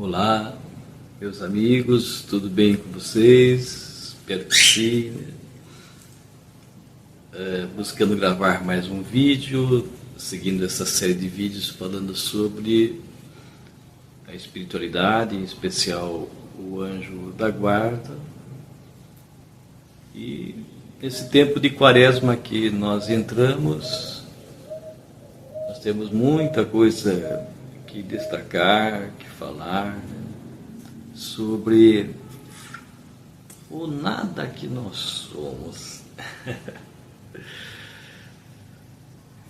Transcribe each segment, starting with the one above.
Olá, meus amigos, tudo bem com vocês? Espero que sim. Buscando gravar mais um vídeo, seguindo essa série de vídeos falando sobre a espiritualidade, em especial o anjo da guarda. E nesse tempo de quaresma que nós entramos, nós temos muita coisa que destacar, que falar, né, sobre o nada que nós somos.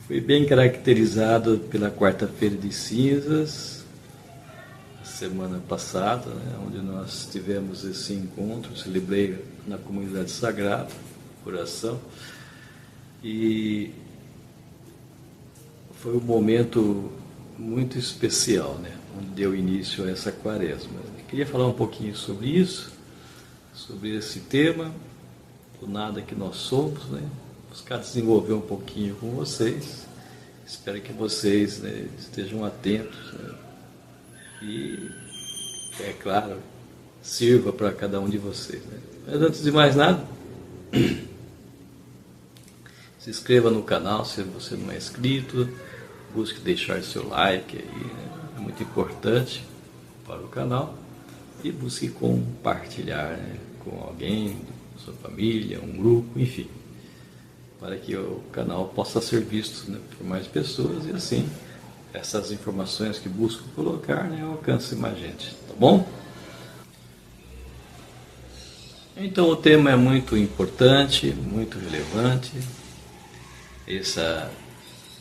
Foi bem caracterizado pela quarta-feira de cinzas, semana passada, né, onde nós tivemos esse encontro, celebrei na comunidade sagrada, coração, e foi um momento muito especial, né, onde deu início a essa quaresma. Eu queria falar um pouquinho sobre isso, sobre esse tema, o nada que nós somos, né, buscar desenvolver um pouquinho com vocês. Espero que vocês, né, estejam atentos, né, e, é claro, sirva para cada um de vocês, né. Mas antes de mais nada, se inscreva no canal se você não é inscrito, busque deixar seu like aí, né, é muito importante para o canal, e busque compartilhar, né, com alguém, sua família, um grupo, enfim, para que o canal possa ser visto, né, por mais pessoas, e assim essas informações que busco colocar, né, alcancem mais gente, tá bom? Então o tema é muito importante, muito relevante, essa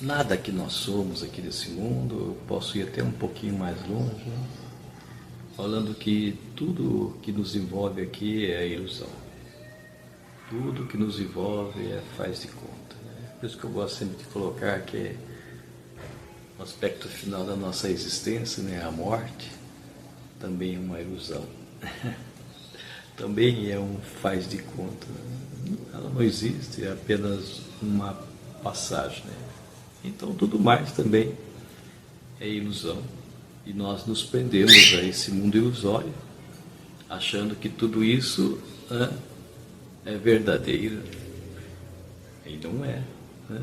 nada que nós somos aqui desse mundo. Eu posso ir até um pouquinho mais longe, falando que tudo que nos envolve aqui é ilusão. Tudo que nos envolve é faz de conta, né? Por isso que eu gosto sempre de colocar que o aspecto final da nossa existência, né, a morte, também é uma ilusão. Também é um faz de conta. Ela não existe, é apenas uma passagem, né? Então tudo mais também é ilusão. E nós nos prendemos a esse mundo ilusório, achando que tudo isso é verdadeiro. E não é, né?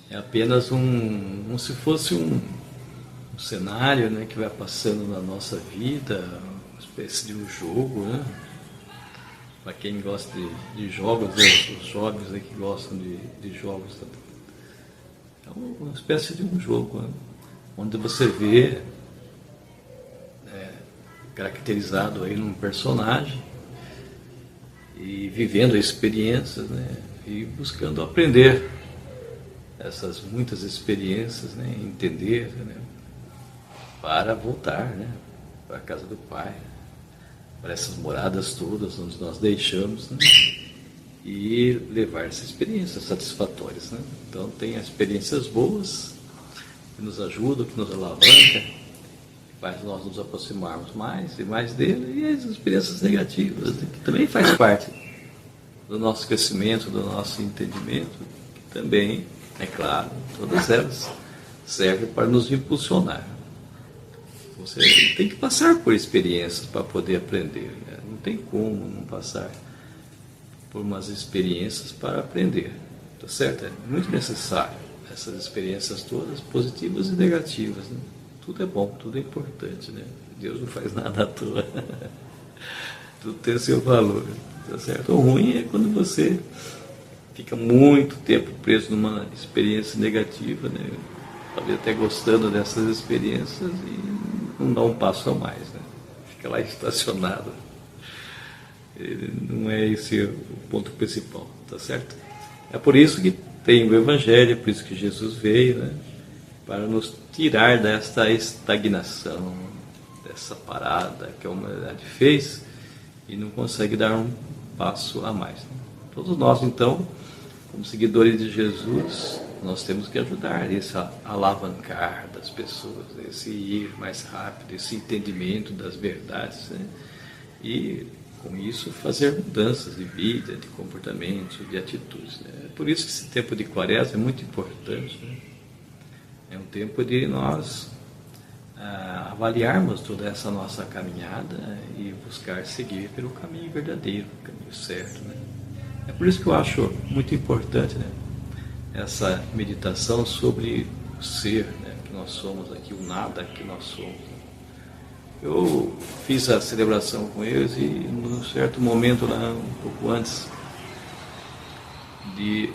É apenas como se fosse um cenário, né, que vai passando na nossa vida, uma espécie de um jogo, né? Para quem gosta de jogos, né, os jovens aí que gostam de jogos, é uma espécie de um jogo, né, onde você vê caracterizado aí num personagem e vivendo experiências, né, e buscando aprender essas muitas experiências, né, entender, né, para voltar, né, para a casa do Pai, para essas moradas todas onde nós deixamos, né, e levar essas experiências satisfatórias, né. Então tem as experiências boas que nos ajudam, que nos alavancam, que faz nós nos aproximarmos mais e mais dele, e as experiências negativas, né, que também faz parte do nosso crescimento, do nosso entendimento, que também, é claro, todas elas servem para nos impulsionar. Você tem que passar por experiências para poder aprender, né? Não tem como não passar por umas experiências para aprender, tá certo? É muito necessário essas experiências todas, positivas e negativas, né? Tudo é bom, tudo é importante, né? Deus não faz nada à toa. Tudo tem o seu valor, tá certo? O ruim é quando você fica muito tempo preso numa experiência negativa, né? Talvez até gostando dessas experiências e não dá um passo a mais, né? Fica lá estacionado. Não é esse o ponto principal, tá certo? É por isso que tem o Evangelho, é por isso que Jesus veio, né? Para nos tirar desta estagnação, dessa parada que a humanidade fez e não consegue dar um passo a mais, né? Todos nós, então, como seguidores de Jesus, nós temos que ajudar esse alavancar das pessoas, esse ir mais rápido, esse entendimento das verdades, né? E com isso fazer mudanças de vida, de comportamento, de atitudes, né? É por isso que esse tempo de quaresma é muito importante, né? É um tempo de nós avaliarmos toda essa nossa caminhada e buscar seguir pelo caminho verdadeiro, o caminho certo, né? É por isso que eu acho muito importante, né, essa meditação sobre o ser, né, que nós somos aqui, o nada que nós somos. Eu fiz a celebração com eles e, num certo momento, lá, um pouco antes de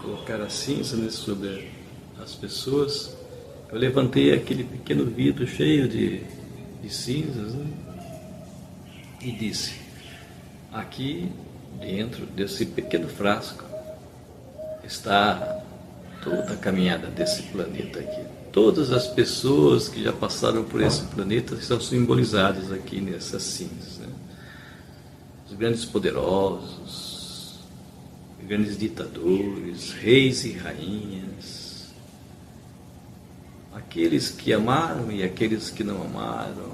colocar a cinza, né, sobre as pessoas, eu levantei aquele pequeno vidro cheio de cinzas, né, e disse: aqui dentro desse pequeno frasco está toda a caminhada desse planeta aqui. Todas as pessoas que já passaram por esse planeta estão simbolizadas aqui nessas cinzas, né? Os grandes poderosos, grandes ditadores, reis e rainhas, aqueles que amaram e aqueles que não amaram,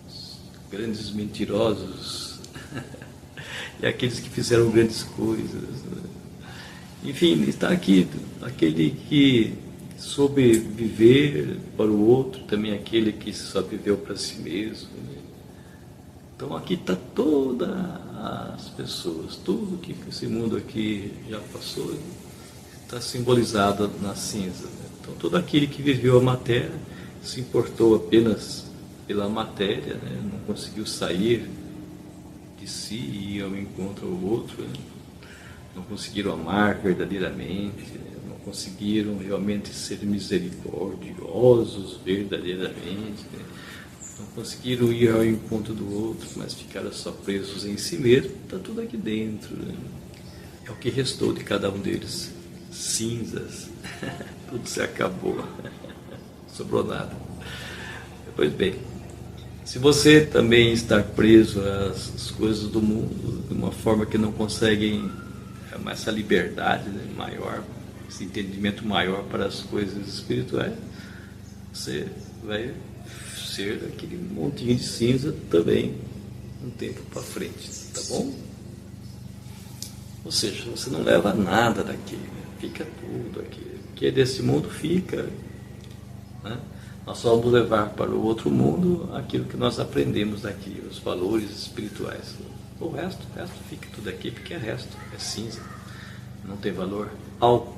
os grandes mentirosos e aqueles que fizeram grandes coisas, né? Enfim, está aqui aquele que soube viver para o outro, também aquele que só viveu para si mesmo, né? Então aqui está todas as pessoas, tudo que esse mundo aqui já passou está simbolizado na cinza, né? Então todo aquele que viveu a matéria se importou apenas pela matéria, né? Não conseguiu sair de si e ir ao encontro ao outro, né? Não conseguiram amar verdadeiramente, né? Não conseguiram realmente ser misericordiosos verdadeiramente, né? Não conseguiram ir ao encontro do outro, mas ficaram só presos em si mesmo. Está tudo aqui dentro, né? É o que restou de cada um deles. Cinzas. Tudo se acabou. Não sobrou nada. Pois bem, se você também está preso às coisas do mundo de uma forma que não conseguem essa liberdade, né, maior, esse entendimento maior para as coisas espirituais, você vai ser aquele montinho de cinza também um tempo para frente, tá bom? Ou seja, você não leva nada daqui, né? Fica tudo aqui. O que é desse mundo fica, né? Nós só vamos levar para o outro mundo aquilo que nós aprendemos daqui, os valores espirituais. O resto fica tudo aqui, porque é resto, é cinza, não tem valor algum,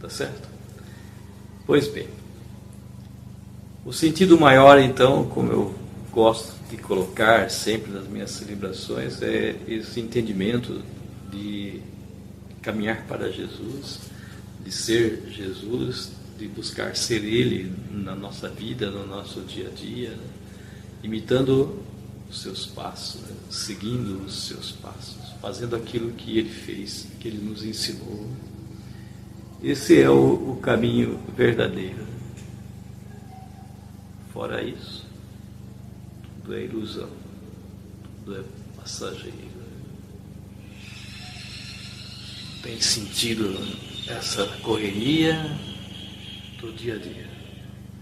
tá certo? Pois bem, o sentido maior, então, como eu gosto de colocar sempre nas minhas celebrações, é esse entendimento de caminhar para Jesus, de ser Jesus, de buscar ser Ele na nossa vida, no nosso dia a dia, né? Imitando os seus passos, né? Seguindo os seus passos, fazendo aquilo que Ele fez, que Ele nos ensinou. Esse é o caminho verdadeiro. Fora isso, tudo é ilusão, tudo é passageiro. Não tem sentido essa correria do dia a dia,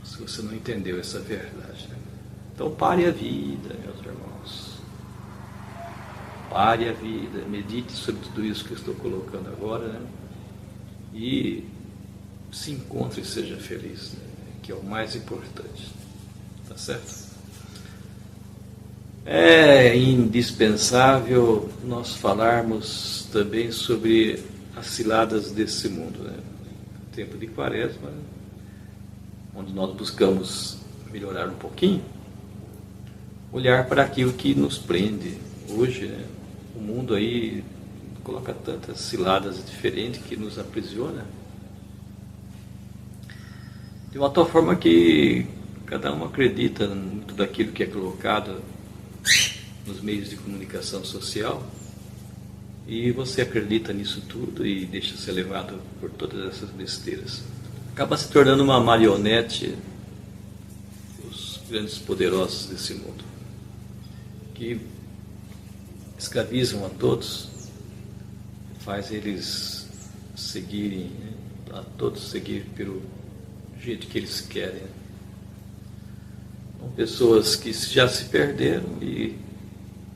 se você não entendeu essa verdade, né? Então pare a vida, meus irmãos. Pare a vida, medite sobre tudo isso que eu estou colocando agora, né? E se encontre e seja feliz, né? Que é o mais importante, tá certo? É indispensável nós falarmos também sobre as ciladas desse mundo, né? Tempo de Quaresma, né? Onde nós buscamos melhorar um pouquinho, olhar para aquilo que nos prende hoje, né? O mundo aí coloca tantas ciladas diferentes que nos aprisiona, de uma tal forma que cada um acredita em tudo aquilo que é colocado nos meios de comunicação social, e você acredita nisso tudo e deixa ser levado por todas essas besteiras. Acaba se tornando uma marionete dos grandes poderosos desse mundo, que escravizam a todos, faz eles seguirem, né? A todos seguir pelo jeito que eles querem. São pessoas que já se perderam e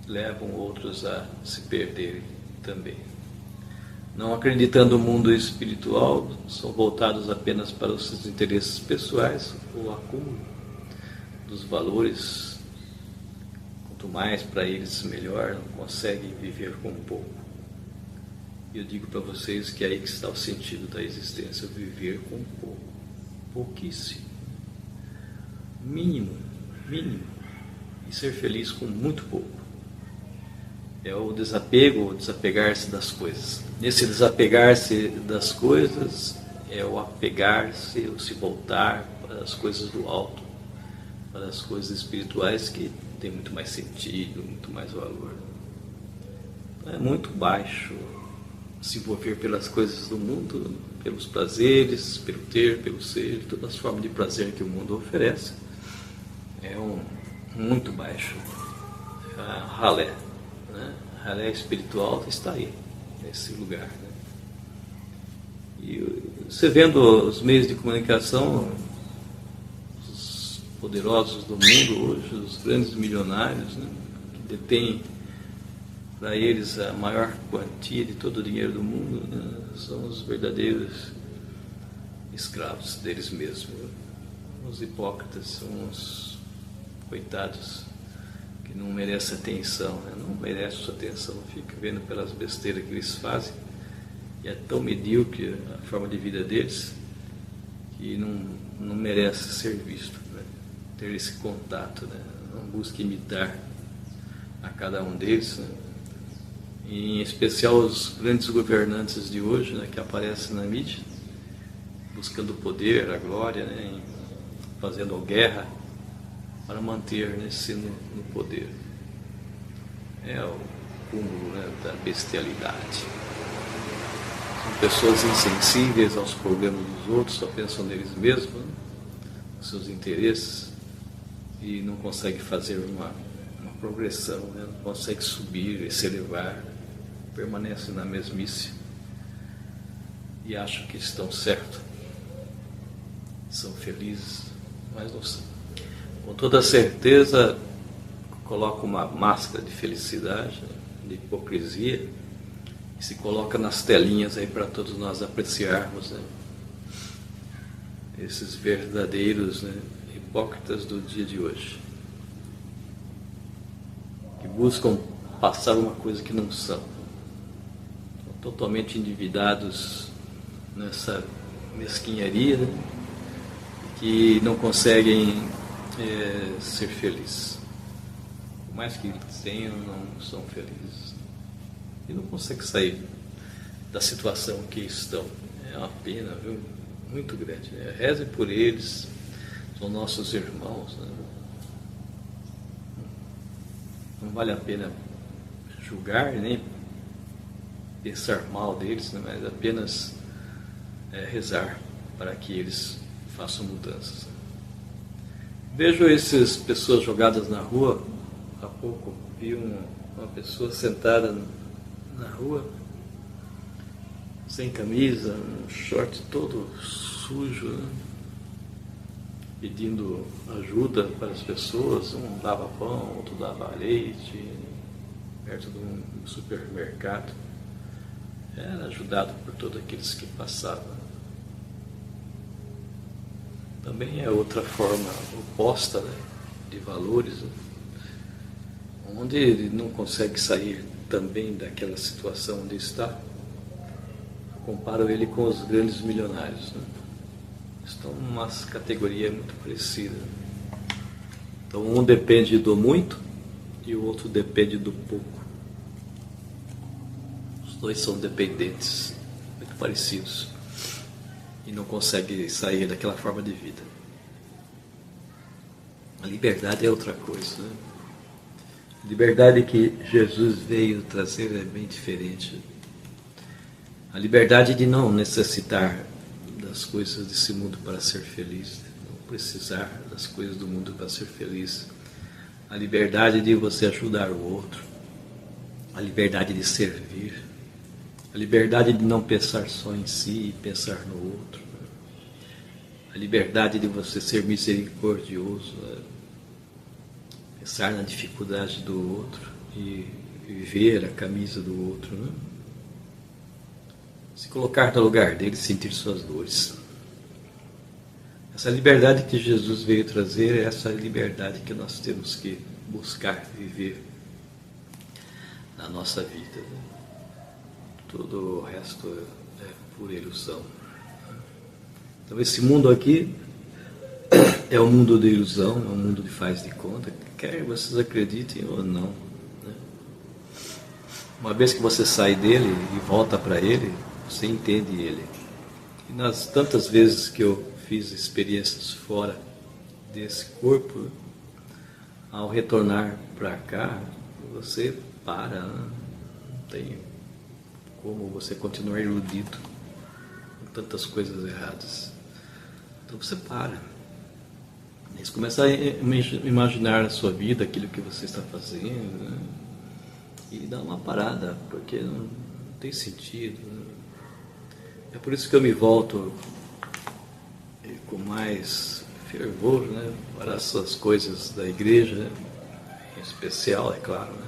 levam outros a se perderem também. Não acreditando no mundo espiritual, são voltados apenas para os seus interesses pessoais ou acúmulo. dos valores, quanto mais para eles melhor, não conseguem viver com pouco. E eu digo para vocês que é aí que está o sentido da existência, viver com pouco, pouquíssimo, mínimo, e ser feliz com muito pouco. É o desapego, o desapegar-se das coisas. Nesse desapegar-se das coisas é o apegar-se, o se voltar para as coisas do alto, para as coisas espirituais que tem muito mais sentido, muito mais valor. É muito baixo se envolver pelas coisas do mundo, pelos prazeres, pelo ter, pelo ser, todas as formas de prazer que o mundo oferece. É muito baixo. Ralé. Né? Ralé espiritual está aí, nesse lugar. Né? E você vendo os meios de comunicação, os poderosos do mundo hoje, os grandes milionários, né, que detêm para eles a maior quantia de todo o dinheiro do mundo, né, são os verdadeiros escravos deles mesmos. Os hipócritas são os coitados que não merecem atenção, né, não merecem sua atenção, fica vendo pelas besteiras que eles fazem, e é tão medíocre a forma de vida deles que não merece ser visto, né, ter esse contato, né, não busque imitar a cada um deles, né, em especial os grandes governantes de hoje, né, que aparecem na mídia, buscando o poder, a glória, né, fazendo guerra para manter-se no poder. É o cúmulo, né, da bestialidade. São pessoas insensíveis aos problemas dos outros, só pensam neles mesmos, né, nos seus interesses, e não conseguem fazer uma progressão, né, não conseguem subir e se elevar, permanecem na mesmice e acham que estão certos, são felizes, mas não são. Com toda certeza coloca uma máscara de felicidade, de hipocrisia, e se coloca nas telinhas aí para todos nós apreciarmos, né, esses verdadeiros, né, hipócritas do dia de hoje, que buscam passar uma coisa que não são, totalmente endividados nessa mesquinharia, né, que não conseguem ser felizes. Por mais que tenham, não são felizes. E não conseguem sair da situação que estão. É uma pena, viu? Muito grande. Né? Reze por eles, são nossos irmãos. Né? Não vale a pena julgar, nem pensar mal deles, né? Mas apenas rezar para que eles façam mudanças. Vejo essas pessoas jogadas na rua. Há pouco vi uma pessoa sentada na rua, sem camisa, um short todo sujo, né? Pedindo ajuda para as pessoas. Um dava pão, outro dava leite, perto de um supermercado. Era ajudado por todos aqueles que passavam. Também é outra forma oposta, né, de valores, né, onde ele não consegue sair também daquela situação onde está. Comparo ele com os grandes milionários, né? Estão numa categoria muito parecida. Então um depende do muito e o outro depende do pouco. Os dois são dependentes, muito parecidos, e não conseguem sair daquela forma de vida. A liberdade é outra coisa, né? A liberdade que Jesus veio trazer é bem diferente. A liberdade de não necessitar das coisas desse mundo para ser feliz, não precisar das coisas do mundo para ser feliz. A liberdade de você ajudar o outro, a liberdade de servir, a liberdade de não pensar só em si e pensar no outro, a liberdade de você ser misericordioso, pensar na dificuldade do outro e viver a camisa do outro, né? Se colocar no lugar dele, sentir suas dores. Essa liberdade que Jesus veio trazer é essa liberdade que nós temos que buscar viver na nossa vida, né? Todo o resto é pura ilusão. Então esse mundo aqui é um mundo de ilusão, é um mundo de faz de conta, quer vocês acreditem ou não, né? Uma vez que você sai dele e volta para ele, você entende ele. E nas tantas vezes que eu fiz experiências fora desse corpo, ao retornar para cá, você para, né? Não tem como você continuar iludido com tantas coisas erradas. Então você para. Aí você começa a imaginar a sua vida, aquilo que você está fazendo, né? E dá uma parada, porque não tem sentido, né? É por isso que eu me volto com mais fervor, né, para essas coisas da igreja, né? Em especial, é claro, né,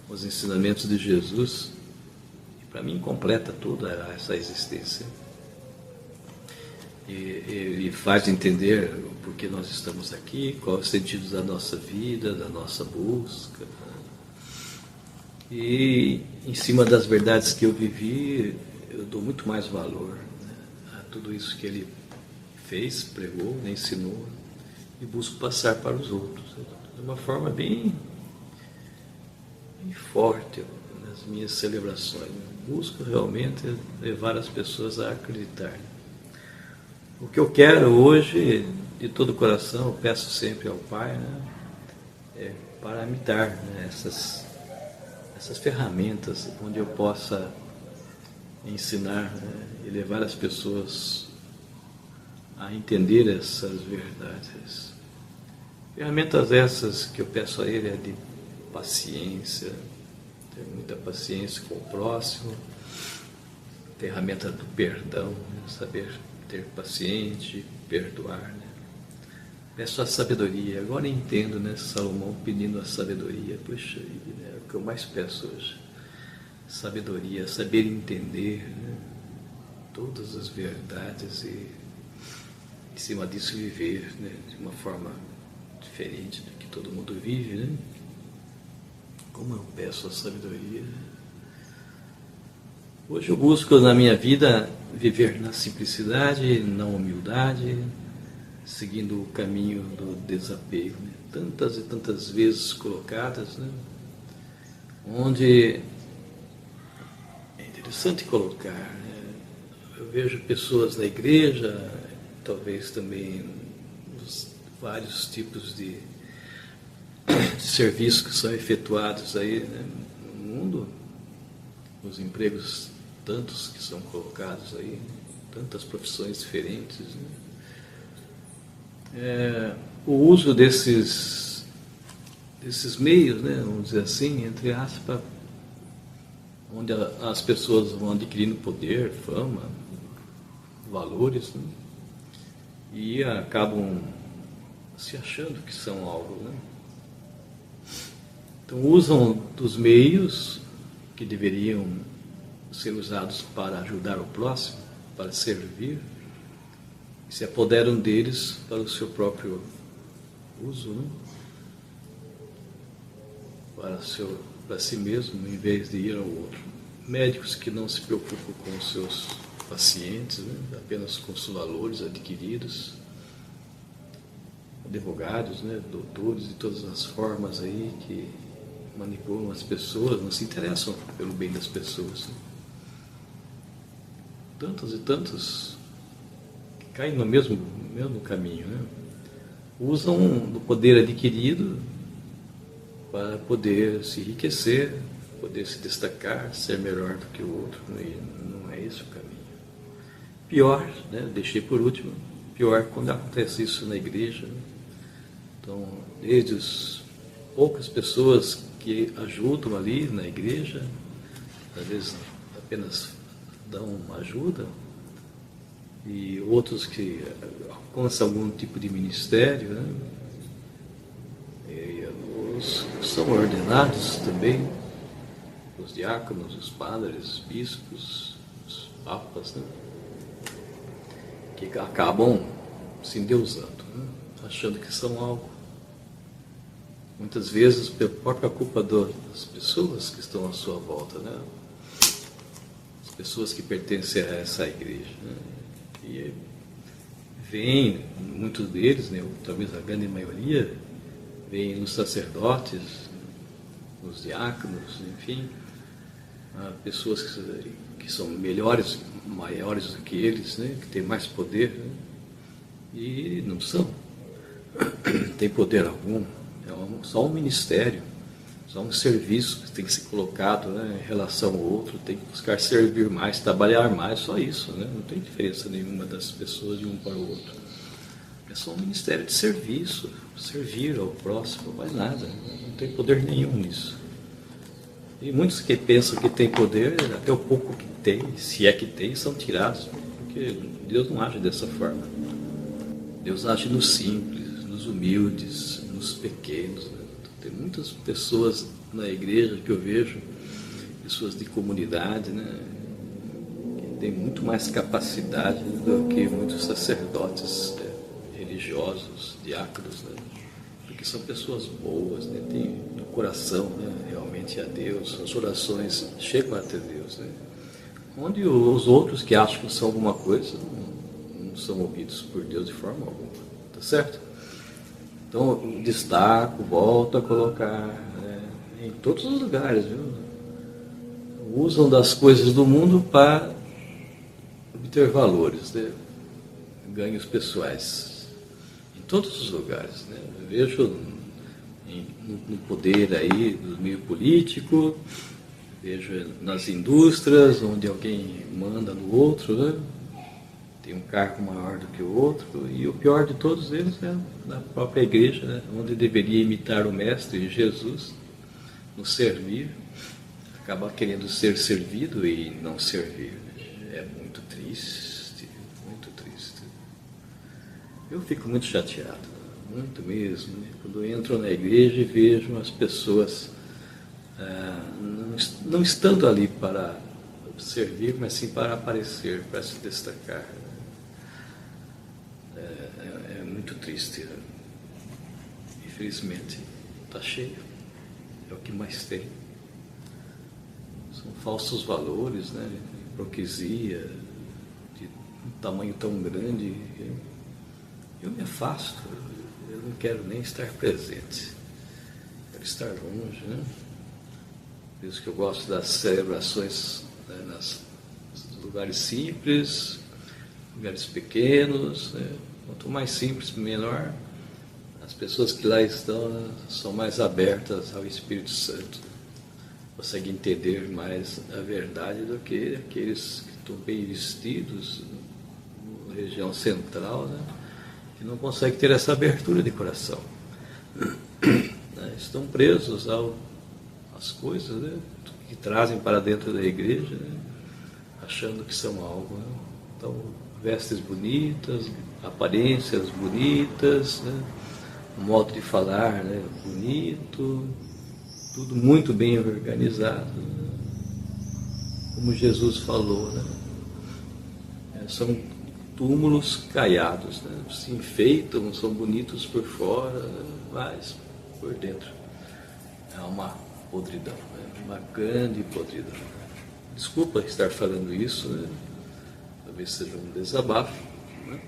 os ensinamentos de Jesus, e para mim completa toda essa existência. E ele faz entender o porquê nós estamos aqui, qual é o sentido da nossa vida, da nossa busca, né? E em cima das verdades que eu vivi, eu dou muito mais valor, né, a tudo isso que ele fez, pregou, né, ensinou, e busco passar para os outros, né, de uma forma bem forte nas minhas celebrações. Eu busco realmente levar as pessoas a acreditar. O que eu quero hoje, de todo o coração, eu peço sempre ao Pai, né, é para me dar, né, essas ferramentas onde eu possa ensinar, né, e levar as pessoas a entender essas verdades. Ferramentas essas que eu peço a Ele é de paciência, ter muita paciência com o próximo, ferramenta do perdão, né, saber ter paciente, perdoar, né. Peço a sabedoria. Agora entendo, né, Salomão pedindo a sabedoria. Puxa, é o que eu mais peço hoje. Sabedoria, saber entender, né, todas as verdades e, em cima disso, viver, né, de uma forma diferente do que todo mundo vive, né? Como eu peço a sabedoria. Hoje eu busco na minha vida viver na simplicidade, na humildade, seguindo o caminho do desapego, né? Tantas e tantas vezes colocadas, né? Onde é interessante colocar, né? Eu vejo pessoas na igreja, talvez também os vários tipos de serviços que são efetuados aí, né, no mundo, os empregos tantos que são colocados aí, tantas profissões diferentes, né? O uso desses meios, né, vamos dizer assim, entre aspas, onde as pessoas vão adquirindo poder, fama, valores, né, e acabam se achando que são algo, né? Então usam dos meios que deveriam ser usados para ajudar o próximo, para servir, e se apoderam deles para o seu próprio uso, né? Para si mesmo, em vez de ir ao outro. Médicos que não se preocupam com os seus pacientes, né, apenas com os valores adquiridos. Advogados, né, doutores de todas as formas aí que manipulam as pessoas, não se interessam pelo bem das pessoas, né? Tantos e tantos que caem no mesmo caminho, né? Usam do poder adquirido para poder se enriquecer, poder se destacar, ser melhor do que o outro, e não é esse o caminho. Pior, né, deixei por último, pior quando acontece isso na igreja, né? Então, desde as poucas pessoas que ajudam ali na igreja, às vezes apenas dão uma ajuda, e outros que alcançam algum tipo de ministério, né? E os são ordenados também, os diáconos, os padres, os bispos, os papas, né? Que acabam se endeusando, né? Achando que são algo. Muitas vezes pela própria culpa das pessoas que estão à sua volta, né? As pessoas que pertencem a essa igreja, né? E vem, muitos deles, né, talvez a grande maioria, vem nos sacerdotes, nos diáconos, enfim, pessoas que são melhores, maiores do que eles, né, que têm mais poder, né, e não são, não tem poder algum, só um ministério, só um serviço que tem que ser colocado, né, em relação ao outro, tem que buscar servir mais, trabalhar mais, só isso, né, não tem diferença nenhuma das pessoas de um para o outro. É só um ministério de serviço, servir ao próximo, mais nada, não tem poder nenhum nisso. E muitos que pensam que tem poder, até o pouco que tem, se é que tem, são tirados, porque Deus não age dessa forma. Deus age nos simples, nos humildes, nos pequenos, né? Tem muitas pessoas na igreja que eu vejo, pessoas de comunidade, né, que têm muito mais capacidade do que muitos sacerdotes, né, religiosos, diáconos, né, porque são pessoas boas, né, têm no coração, né, realmente a Deus, as orações chegam até Deus, né, onde os outros que acham que são alguma coisa não são ouvidos por Deus de forma alguma, tá certo? Então, destaco, volto a colocar, né, em todos os lugares, viu? Usam das coisas do mundo para obter valores, né, ganhos pessoais, em todos os lugares, né? Eu vejo no poder aí do meio político, vejo nas indústrias, onde alguém manda no outro, né? Tem um cargo maior do que o outro, e o pior de todos eles é na própria igreja, né? Onde deveria imitar o Mestre Jesus, nos servir, acaba querendo ser servido e não servir. É muito triste, muito triste. Eu fico muito chateado, muito mesmo, né? Quando eu entro na igreja e vejo as pessoas não estando ali para servir, mas sim para aparecer, para se destacar. É muito triste, né? Infelizmente está cheio, é o que mais tem. São falsos valores, né? Hipocrisia de um tamanho tão grande. Eu me afasto, eu não quero nem estar presente, quero estar longe, né? Por isso que eu gosto das celebrações, né, nos lugares simples, lugares pequenos, né? Quanto mais simples, melhor. As pessoas que lá estão, né, são mais abertas ao Espírito Santo, conseguem entender mais a verdade do que aqueles que estão bem vestidos na região central, né, que não conseguem ter essa abertura de coração. Estão presos às coisas, né, que trazem para dentro da igreja, né, achando que são algo, né? Então, vestes bonitas, aparências bonitas, né, um modo de falar, né, bonito, tudo muito bem organizado, né? Como Jesus falou, né? São túmulos caiados, né? Se enfeitam, são bonitos por fora, né? Mas por dentro é uma podridão, né? Uma grande podridão. Desculpa estar falando isso, né? Talvez seja um desabafo, né?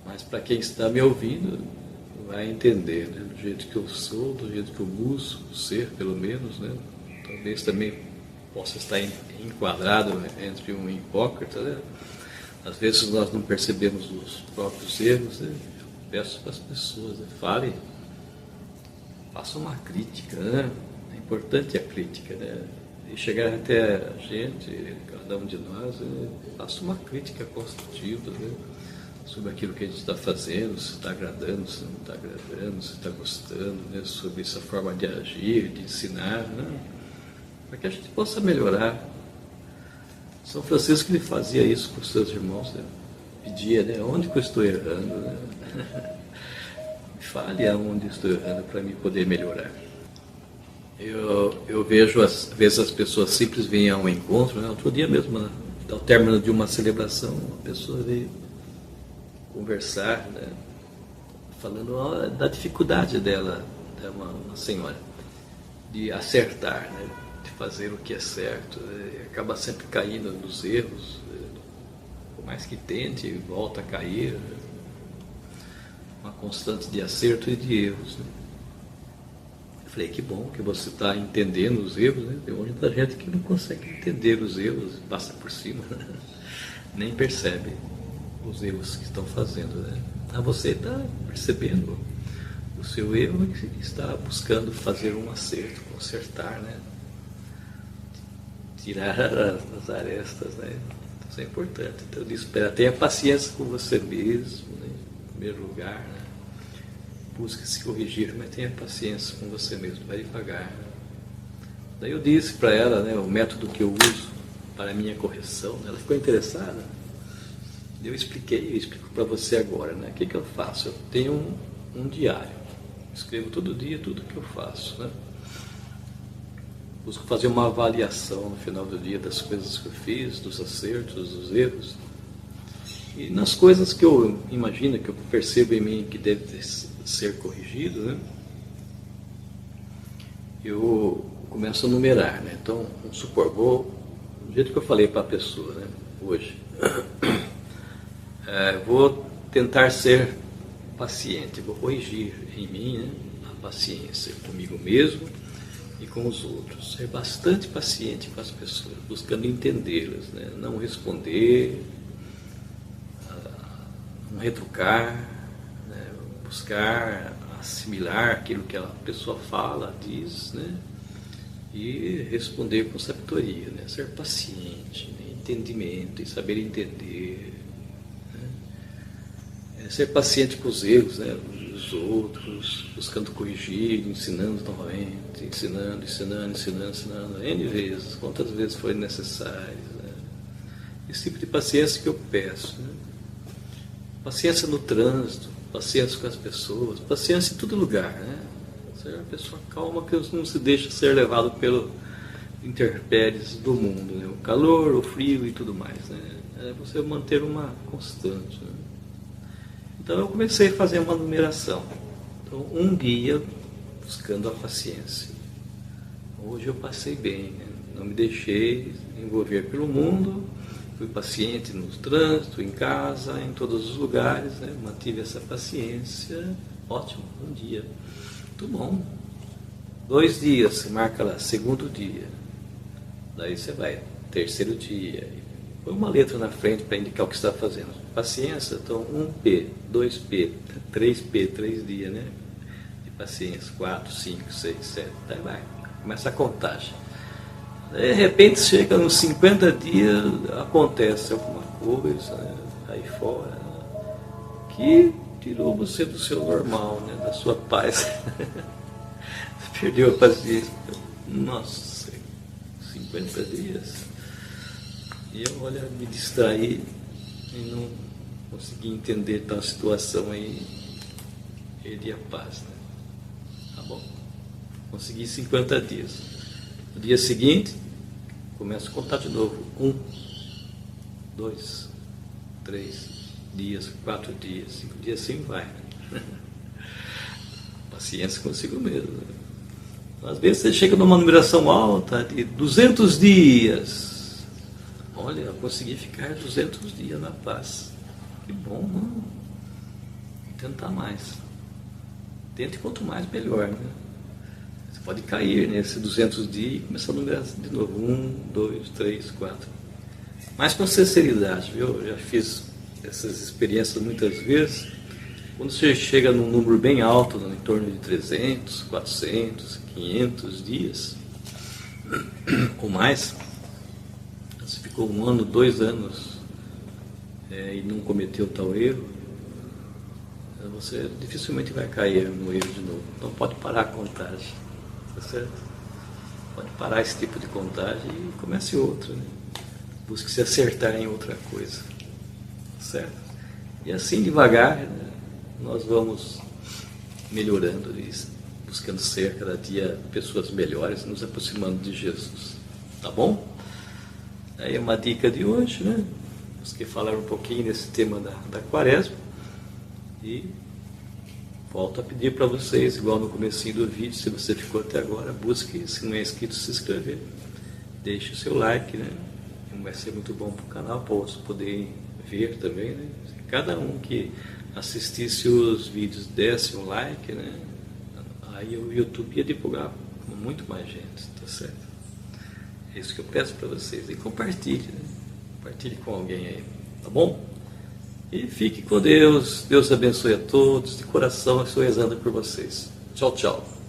Mas para quem está me ouvindo vai entender, né? Do jeito que eu sou, do jeito que eu busco ser, pelo menos, né? Talvez também possa estar enquadrado, né, entre um hipócrita, né? Às vezes nós não percebemos os próprios erros, né? Eu peço para as pessoas, né, falem, façam uma crítica, né? É importante a crítica, né? E chegar até a gente, cada um de nós, né? Faça uma crítica construtiva, né? Sobre aquilo que a gente está fazendo, se está agradando, se não está agradando, se está gostando, né? Sobre essa forma de agir, de ensinar, né? Para que a gente possa melhorar. São Francisco ele fazia isso com os seus irmãos, né? Pedia, né? Onde que eu estou errando, né? Me fale aonde estou errando para mim poder melhorar. Eu vejo, às vezes, as pessoas simples vêm ao encontro, né? Outro dia mesmo, né? Ao término de uma celebração, uma pessoa veio conversar, né, falando da dificuldade dela, uma senhora, de acertar, né, de fazer o que é certo, acaba sempre caindo nos erros, por mais que tente, volta a cair, uma constante de acerto e de erros, né. Eu falei, que bom que você está entendendo os erros, né? Tem muita gente que não consegue entender os erros, passa por cima, né? Nem percebe os erros que estão fazendo, né? Você está percebendo o seu erro e está buscando fazer um acerto, consertar, né? Tirar as arestas, né? Isso é importante. Então, tenha paciência com você mesmo, né? Em primeiro lugar, né? Busque se corrigir, mas tenha paciência com você mesmo, vai devagar. Daí eu disse para ela, né, o método que eu uso para a minha correção. Ela ficou interessada. Eu explico para você agora, né? O que eu faço? Eu tenho um diário, escrevo todo dia tudo que eu faço, né? Busco fazer uma avaliação no final do dia das coisas que eu fiz, dos acertos, dos erros. E nas coisas que eu imagino, que eu percebo em mim que deve ser corrigido, né, eu começo a numerar, né? Então, vamos supor, do jeito que eu falei para a pessoa, né, hoje, vou tentar ser paciente, vou corrigir em mim, né, a paciência comigo mesmo e com os outros. Ser bastante paciente com as pessoas, buscando entendê-las, né, não responder, não retrucar, né, buscar assimilar aquilo que a pessoa fala, diz, né, e responder com sabedoria, né, ser paciente, né, entendimento e saber entender, né, ser paciente com os erros, né, dos outros, buscando corrigir, ensinando novamente, ensinando, N vezes, quantas vezes foi necessário, né, esse tipo de paciência que eu peço, né. Paciência no trânsito, paciência com as pessoas, paciência em todo lugar, né? Ser uma pessoa calma que não se deixa ser levado pelo intempéries do mundo, né? O calor, o frio e tudo mais, né? É você manter uma constante, né? Então eu comecei a fazer uma numeração. Então, um dia buscando a paciência. Hoje eu passei bem, né? Não me deixei envolver pelo mundo. Fui paciente no trânsito, em casa, em todos os lugares, né? Mantive essa paciência. Ótimo, um dia. Muito bom. 2 dias, você marca lá, segundo dia. Daí você vai, terceiro dia. Põe uma letra na frente para indicar o que você está fazendo. Paciência, então 1P, 2P, 3P, 3 dias, né? De paciência, 4, 5, 6, 7. Daí vai, começa a contagem. De repente chega nos 50 dias, acontece alguma coisa, né, aí fora, né, que tirou você do seu normal, né, da sua paz. Perdeu a paciência. Nossa, 50 dias. E eu, olha, me distraí e não consegui entender tal situação aí. Perdi a paz, né? Tá bom. Consegui 50 dias. No dia seguinte, começo a contar de novo. 1, 2, 3 dias, 4 dias, 5 dias, assim vai. Paciência consigo mesmo. Às vezes você chega numa numeração alta de 200 dias. Olha, eu consegui ficar 200 dias na paz. Que bom, não? Vou tentar mais. Tente quanto mais, melhor, né? Pode cair nesse 200 dias e começar a numerar de novo. 1, 2, 3, 4. Mas com sinceridade, viu? Eu já fiz essas experiências muitas vezes. Quando você chega num número bem alto, em torno de 300, 400, 500 dias, ou mais, você ficou 1 ano, 2 anos e não cometeu tal erro, você dificilmente vai cair no erro de novo. Então pode parar a contagem. Tá certo? Pode parar esse tipo de contagem e comece outra, né? Busque se acertar em outra coisa, certo? E assim devagar, né, nós vamos melhorando isso, buscando ser cada dia pessoas melhores, nos aproximando de Jesus, tá bom? Aí é uma dica de hoje, né? Busquei falar um pouquinho nesse tema da Quaresma. E volto a pedir para vocês, igual no comecinho do vídeo, se você ficou até agora, busque, se não é inscrito, se inscrever. Deixe o seu like, né? Vai ser muito bom para o canal, para outros poderem ver também, né? Cada um que assistisse os vídeos desse um like, né? Aí o YouTube ia divulgar com muito mais gente, tá certo? É isso que eu peço para vocês. E compartilhe, né? Compartilhe com alguém aí, tá bom? E fique com Deus. Deus abençoe a todos. De coração, eu estou rezando por vocês. Tchau, tchau.